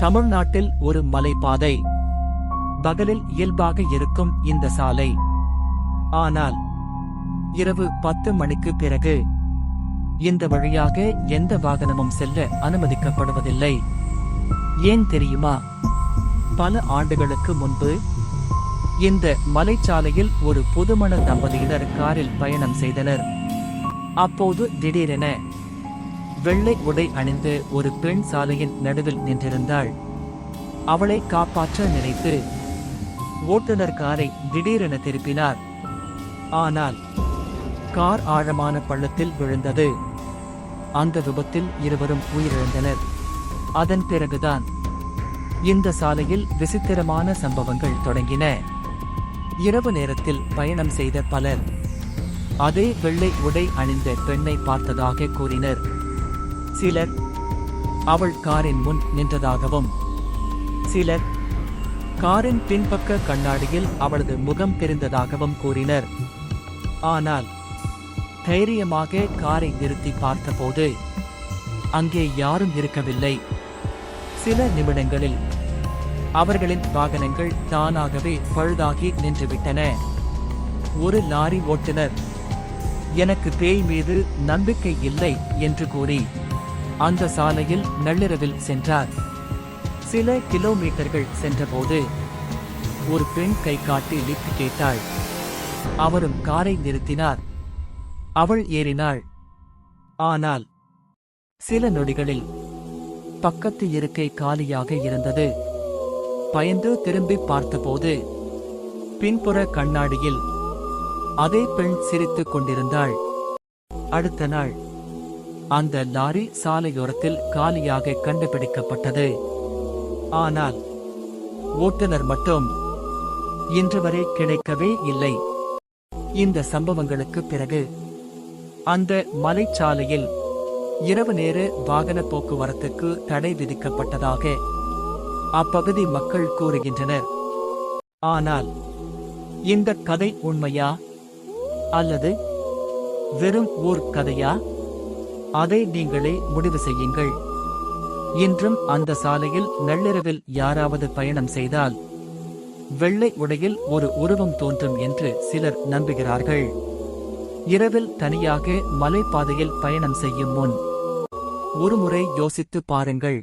தமிழ்நாட்டில் ஒரு மலைப்பாதை. பகலில் இயல்பாக இருக்கும் இந்த சாலை. ஆனால் இரவு 10 மணிக்கு பிறகு இந்த வழியாக எந்த வாகனமும் செல்ல அனுமதிக்கப்படுவதில்லை. ஏன் தெரியுமா? பல ஆண்டுகளுக்கு முன்பு இந்த மலைச்சாலையில் ஒரு புதுமண தம்பதியினர் காரில் பயணம் செய்தனர். அப்போது திடீரென வெள்ளை உடை அணிந்து ஒரு பெண் சாலையின் நடுவில் நின்றிருந்தாள். அவளை காப்பாற்ற நினைத்து ஓட்டுநர் காரை திடீரென திருப்பினார். ஆனால் கார் ஆழமான பள்ளத்தில் விழுந்தது. அந்த விபத்தில் இருவரும் உயிரிழந்தனர். அதன் பிறகுதான் இந்த சாலையில் விசித்திரமான சம்பவங்கள் தொடங்கின. இரவு நேரத்தில் பயணம் செய்த பலர் அதே வெள்ளை உடை அணிந்த பெண்ணை பார்த்ததாக கூறினர். சிலர் அவள் காரின் முன் நின்றதாகவும், சிலர் காரின் பின்பக்க கண்ணாடியில் அவளது முகம் தெரிந்ததாகவும் கூறினர். ஆனால் தைரியமாக காரை நிறுத்தி பார்த்தபோது அங்கே யாரும் இருக்கவில்லை. சில நிமிடங்களில் அவர்களின் வாகனங்கள் தானாகவே பழுதாகி நின்றுவிட்டன. ஒரு லாரி ஓட்டுநர், எனக்கு பேய் மீது நம்பிக்கை இல்லை என்று கூறி அந்த சாலையில் நள்ளிரவில் சென்றார். சில கிலோமீட்டர்கள் சென்றபோது ஒரு பெண் கை காட்டி லிப்ட் கேட்டாள். அவரும் காரை நிறுத்தினார். அவள் ஏறினாள். ஆனால் சில நொடிகளில் பக்கத்து இருக்கை காலியாக இருந்தது. பயந்து திரும்பி பார்த்தபோது பின்புற கண்ணாடியில் அதே பெண் சிரித்துக் கொண்டிருந்தாள். அடுத்த நாள் அந்த லாரி சாலையோரத்தில் காலியாக கண்டுபிடிக்கப்பட்டது. ஆனால் ஓட்டுநர் மட்டும் இன்று வரை கிடைக்கவே இல்லை. இந்த சம்பவங்களுக்கு பிறகு அந்த மலைச்சாலையில் இரவு நேர வாகன போக்குவரத்துக்கு தடை விதிக்கப்பட்டதாக அப்பகுதி மக்கள் கூறுகின்றனர். ஆனால் இந்த கதை உண்மையா அல்லது வெறும் ஓர் கதையா? அதை நீங்களே முடிவு செய்யுங்கள். இன்றும் அந்த சாலையில் நள்ளிரவில் யாராவது பயணம் செய்தால் வெள்ளை உடையில் ஒரு உருவம் தோன்றும் என்று சிலர் நம்புகிறார்கள். இரவில் தனியாக மலைப்பாதையில் பயணம் செய்யும் முன் ஒருமுறை யோசித்து பாருங்கள்.